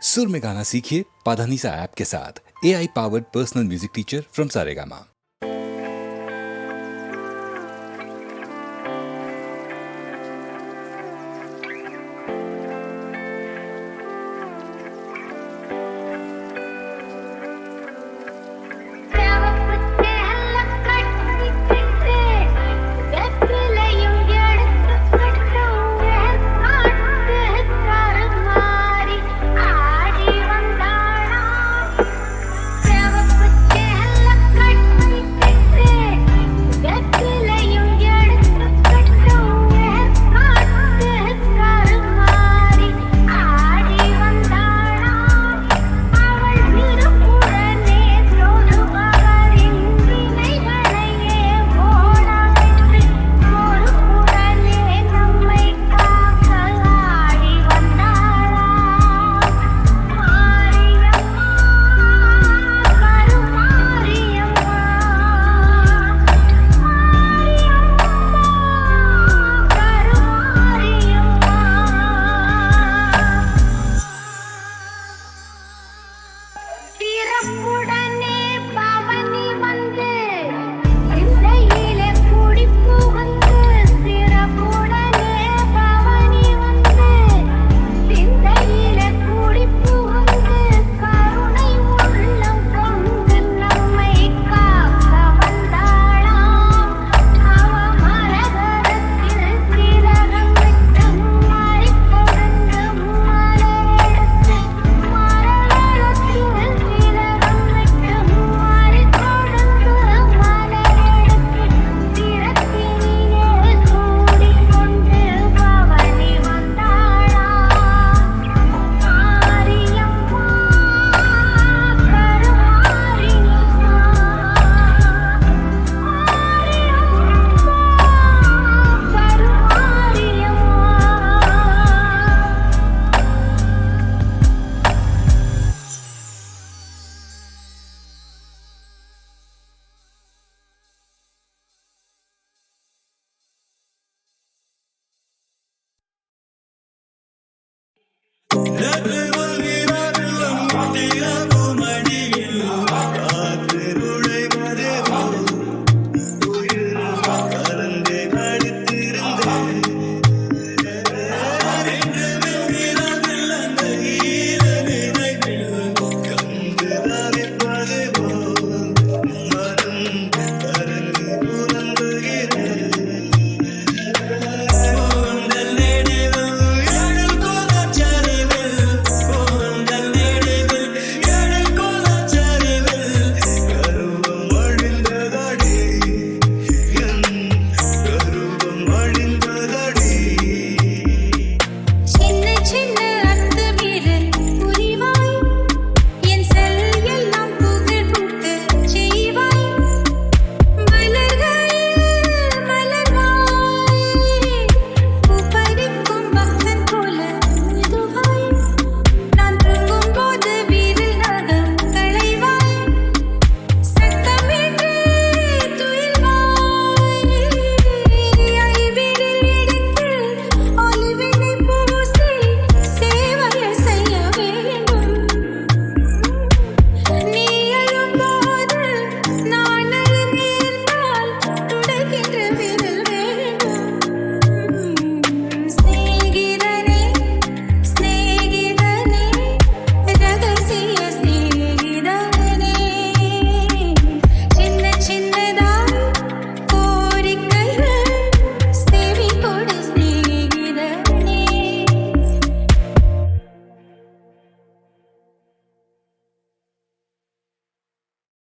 सुर में गाना सीखिए पाधानीसा ऐप के साथ। AI powered personal music teacher from Saregama.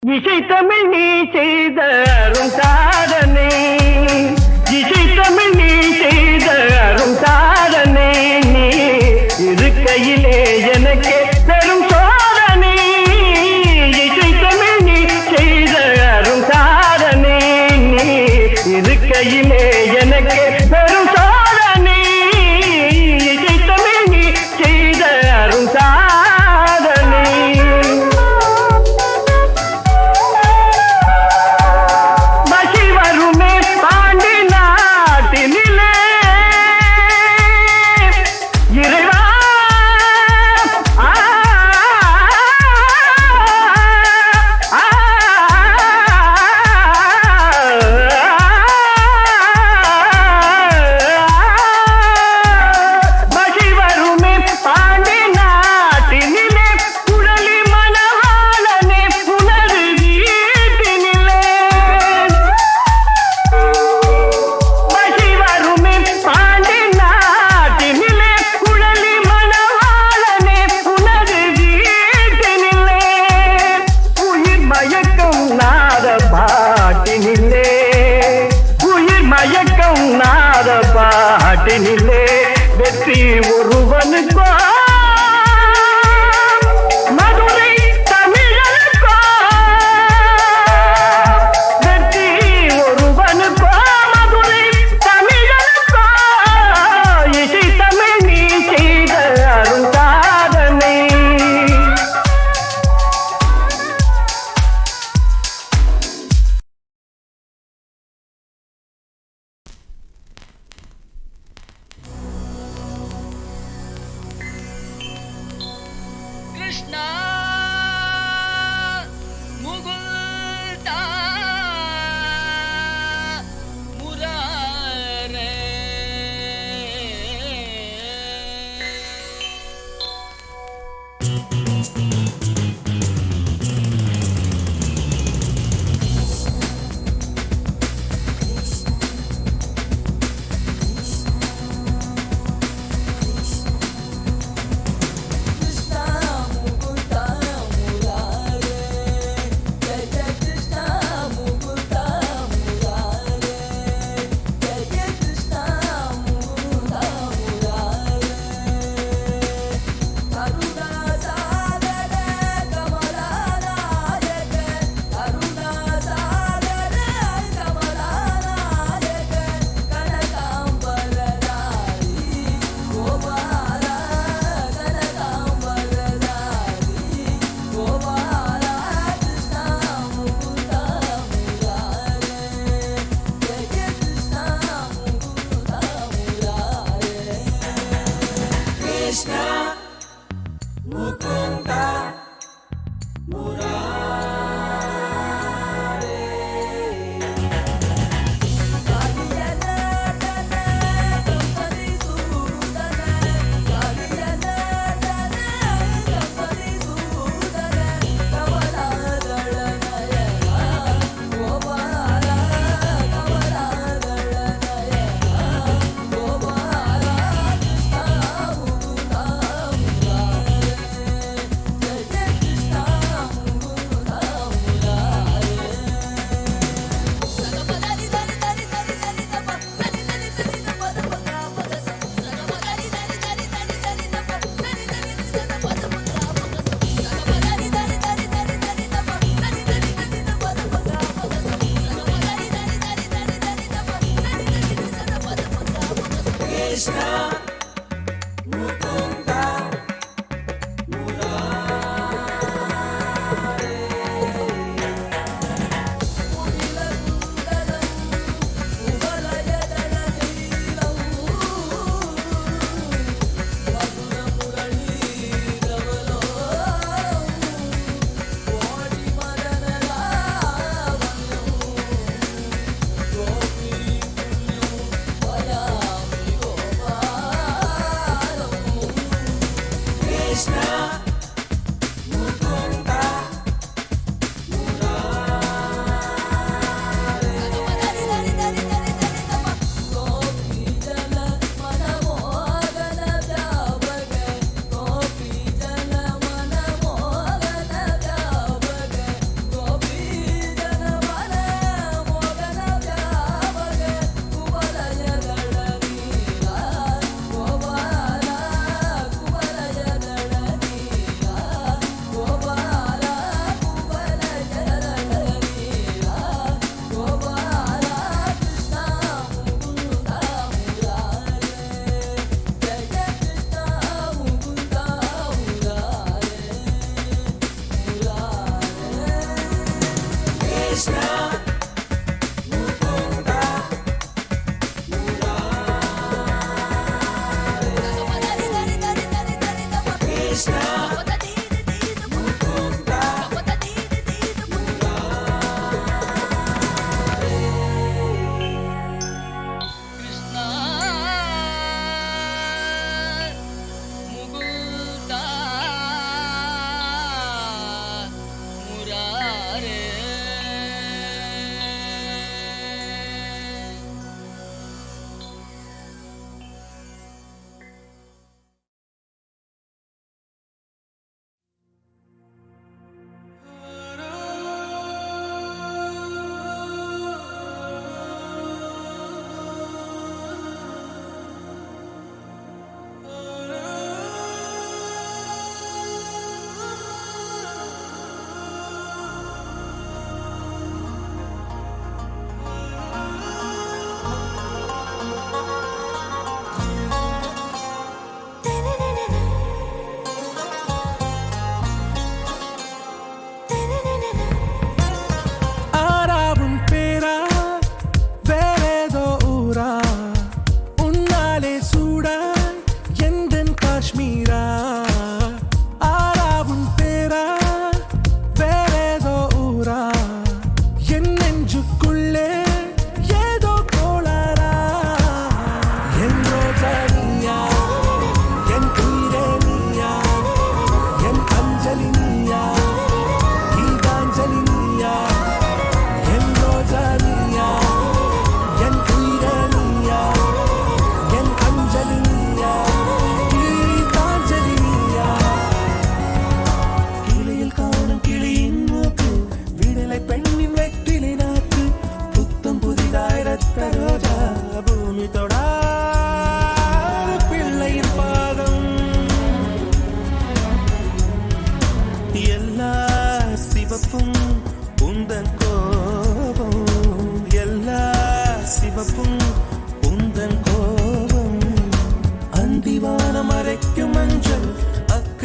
இசை தமிழ் நீ செய்த அரும் சாதனை, இசை தமிழ் நீ செய்த அரும் சாதனை, நீ இருக்கையிலே எனக்கு பெரும் சோதனை. இசை தமிழ் நீ செய்த அரும் சாதனை, நீ இருக்கையிலே எனக்கு பெரும் சோதனை. இசை தமிழ் நீ செய்த அரும் சாதனை. இறைவா कृष्णा मुकुन्दा मुरारे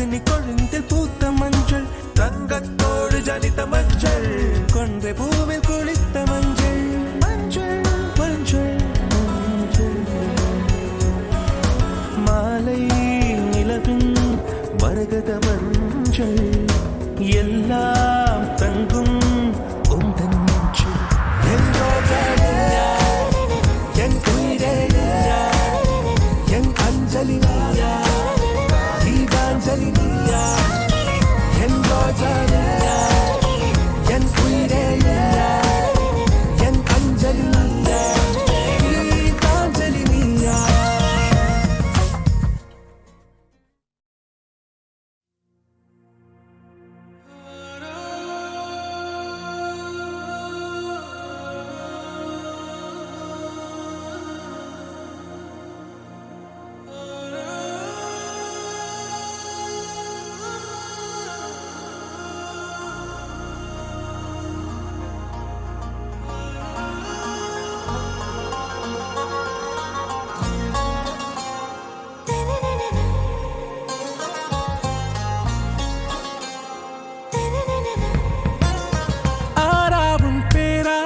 அக்னி கொழுந்தில் பூத்த மஞ்சள், தங்கத்தோடு ஜனித்த மஞ்சள், கொன்றை பூவில் குளித்த மஞ்சள், மஞ்சள் மஞ்சள் மஞ்சள். மாலை நிலவின் மரகத மஞ்சள், எல்லாம் தங்கும் உந்தன் நெஞ்சில். என் ரோஜா நீயா, என் உயிரே நீயா, என் அஞ்சலி நீயா, கீதாஞ்சலி நீயா. என் ரோஜா நீயா, என் உயிரே நீயா, என் அஞ்சலி நீயா, கீதாஞ்சலி நீயா. ஆராவும் பேரா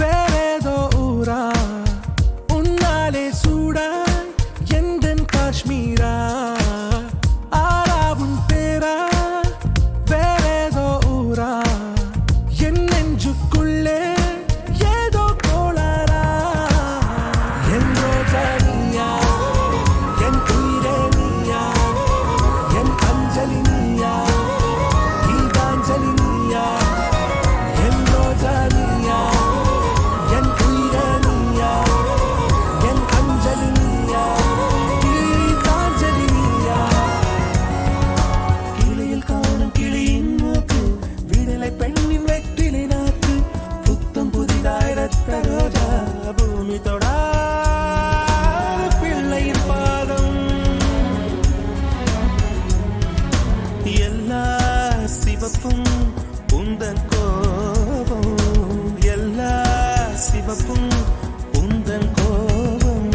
வேறேதோ ஊரா, உன்னாலே சூடா எந்தன் காஷ்மீரா. ஆராவும் பேரா வேறேதோ ஊரா, என் நெஞ்சுக்குள்ளே ஏதோ கோளாரா. என் ரோஜா நீயா, என் உயிரே நீயா, என் அஞ்சலி நீயா, கீதாஞ்சலி நீயா. என் ரோஜா நீயா, என் உயிரே நீயா, என் அஞ்சலி நீயா, கீதாஞ்சலி நீயா. கிளியில் காணும் கிளியின் மூக்கு, விடலை பெண்ணின் வெற்றிலை நாக்கு, புத்தம் புதிதாய் ரத்த ரோஜா, பூமி தொடா பிள்ளையின் பாதம். எல்லா சிவப்பும் உந்தன் கோபம், எல்லா சிவப்பும் உந்தன் கோபம்.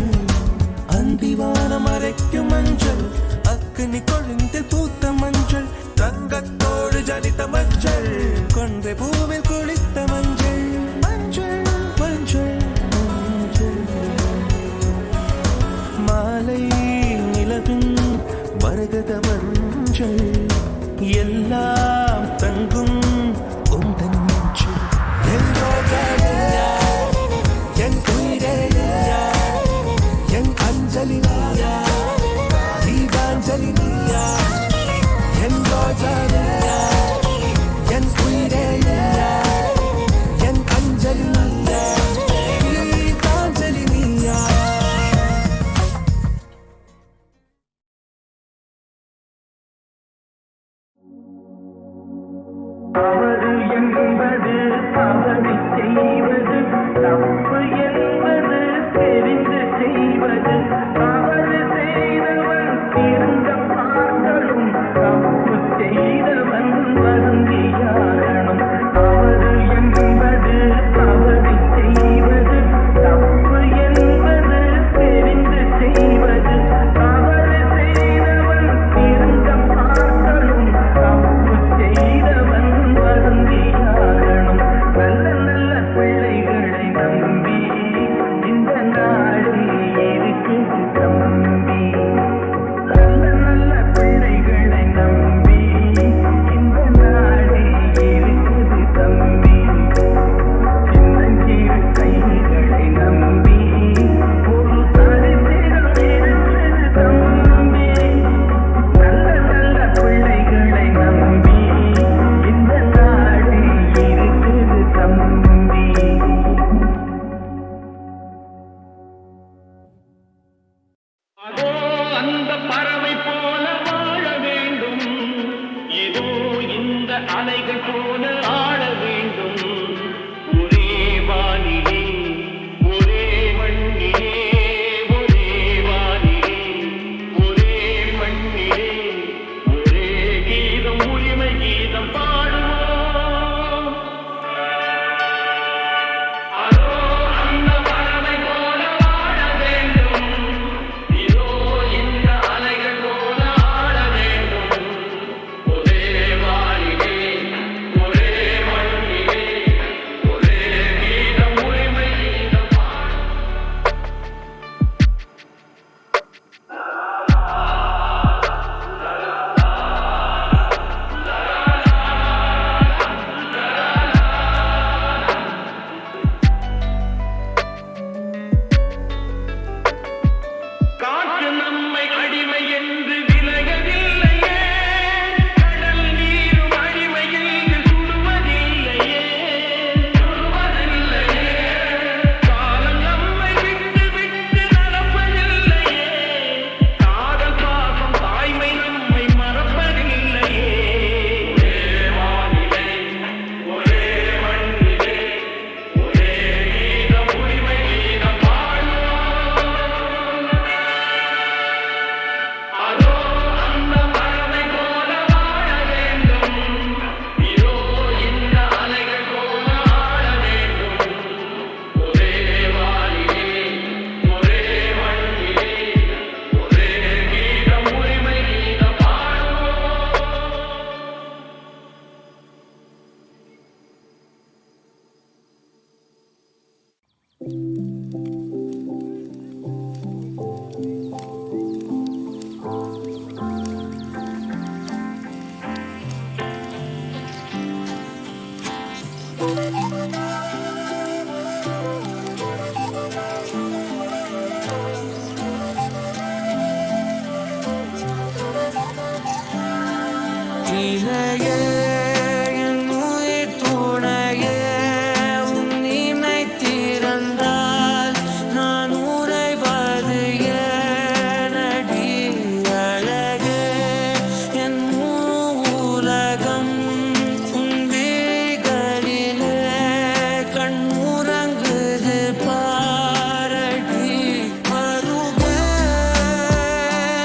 அந்திவானம் அரைக்கும் மஞ்சள், அக்னி கொழுந்தில் பூத்த மஞ்சள், தங்கத்தோடு ஜனித்த மஞ்சள், கொன்றை பூவில் குளித்த மஞ்சள், மஞ்சள் மஞ்சள் மஞ்சள். மாலை நிலவின் மரகத மஞ்சள், எல்லாம் தங்கும் உந்தன் நெஞ்சில். என் ரோஜா நீயா, என் உயிரே நீயா, என் அஞ்சலி நீயா, கீதாஞ்சலி நீயா. என் ரோஜா நீயா, என் உயிரே நீயா, என் அஞ்சலி நீயா, கீதாஞ்சலி நீயா. தவறு என்பது தவறி செய்வது, தப்பு என்பது தெரிந்து செய்வது. தவறு செய்தவன் திருந்த பார்க்கணும், தப்பு செய்தவன் வருந்தியாகணும். தவறு என்பது தவறி செய்வது, தப்பு என்பது தெரிந்து செய்வது. தவறு செய்தவன் திருந்த பார்க்கணும், தப்பு செய்தவன் வருந்தியாகணும். நல்ல நல்ல பிள்ளைகளை நம்பி இந்த நாடு இருக்குது தம்பி. நல்ல நல்ல பிள்ளைகளை நம்பி இந்த நாடு இருக்குது தம்பி. சின்னஞ்சிறு கைகளை நம்பி ஒரு சரித்திரம் இருக்குது தம்பி. நல்ல நல்ல பிள்ளைகளை நம்பி இந்த நாடு இருக்குது தம்பி. அதோ அந்த பறவை போல வாழ வேண்டும், இதோ இந்த அலைகள் போல ஆட வேண்டும். ஒரே வானிலே ஒரே மண்ணிலே, ஒரே வானிலே ஒரே மண்ணிலே, ஒரே கீதம் உரிமை கீதம் பாடுவோம். அதோ அந்த பறவை போல வாழ வேண்டும், இதோ இந்த அலைகள் போல ஆட வேண்டும். இணையே என் உயிர் துணையே உன் நினைத்திருந்தால் நான் உறைவது ஏனடி அழகே என் உலகம் உன் விழிகளிலே கண்ணுறங்குது பாரடி மருகே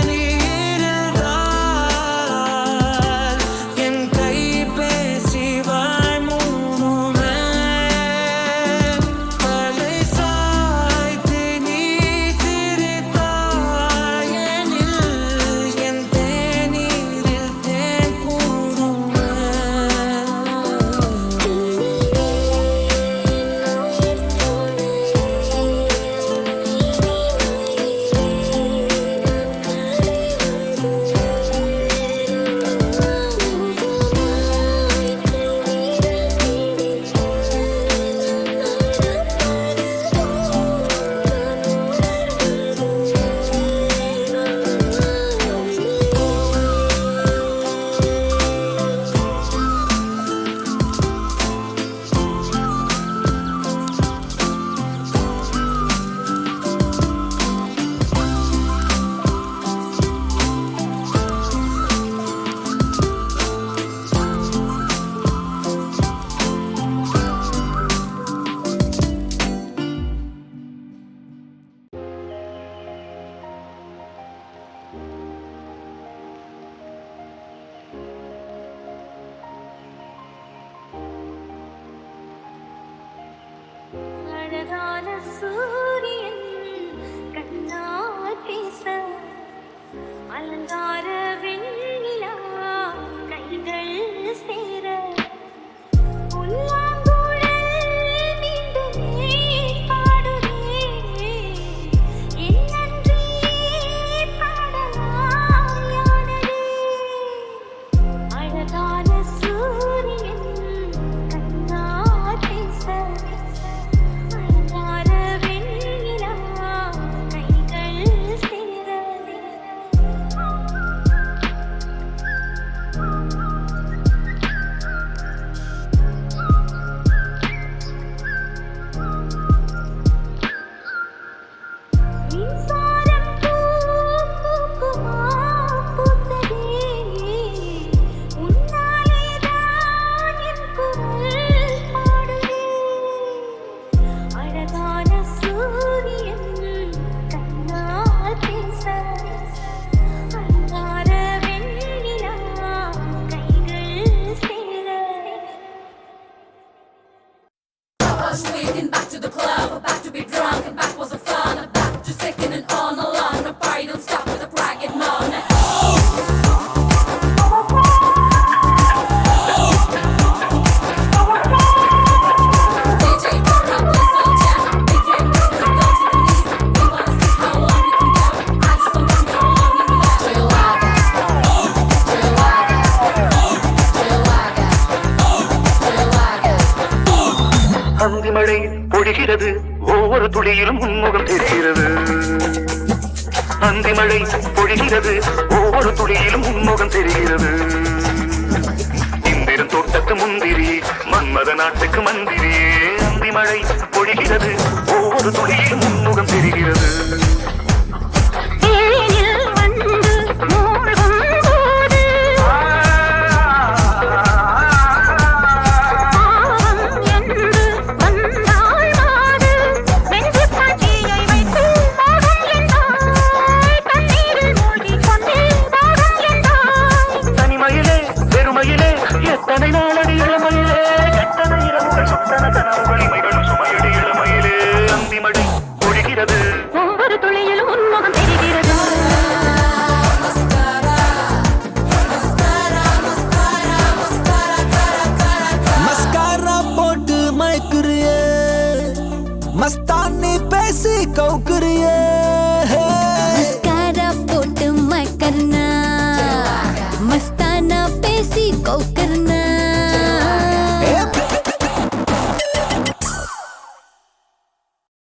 நீ இருந்தால் என் கைபேசி வாய் மூடுமே தலை சாய்த்து நீ சிரித்தாய் எனில் என் தேநீரில் தேன் கூடுமே அழகான சூரியன் கண்ணால் பேச அலங்கார வெண்ணிலா கைகள் சேர புல்லாங்குழல் மீண்டுமே பாடுதே என் நன்றி பாடலாம் யானதே அழகான சூரியன் கண்ணால் பேச அலங்கார வெண்ணிலா கைகள் சேர மின்சாரம் பூக்குமா பூத்ததே உன்னாலேதான் என் குரல் பாடுதே அழகான சூரியன் கண்ணால் பேச அலங்கார வெண்ணிலா கைகள் சேர Sneaking back to the club, about to be drunk, and back was the fun. About to second and on along, the party don't stop with a bragging on. DJ turn up the sound jam, DJ move the go to the knees. We wanna see how long you can go. I just don't wonder how long you can last. Chihuahua, Chihuahua, Chihuahua, Chihuahua. Anthimazhai பொழிகிறது ஒவ்வொரு துளியிலும் உன்முகம் தெரிகிறது அந்திமழை பொழிகிறது ஒவ்வொரு துளியிலும் உன்முகம் தெரிகிறது இந்திரன் தோட்டத்து முந்திரி மன்மத நாட்டுக்கு மந்திரியே அந்திமழை பொழிகிறது ஒவ்வொரு துளியிலும் உன்முகம் தெரிகிறது